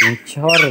3-4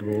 2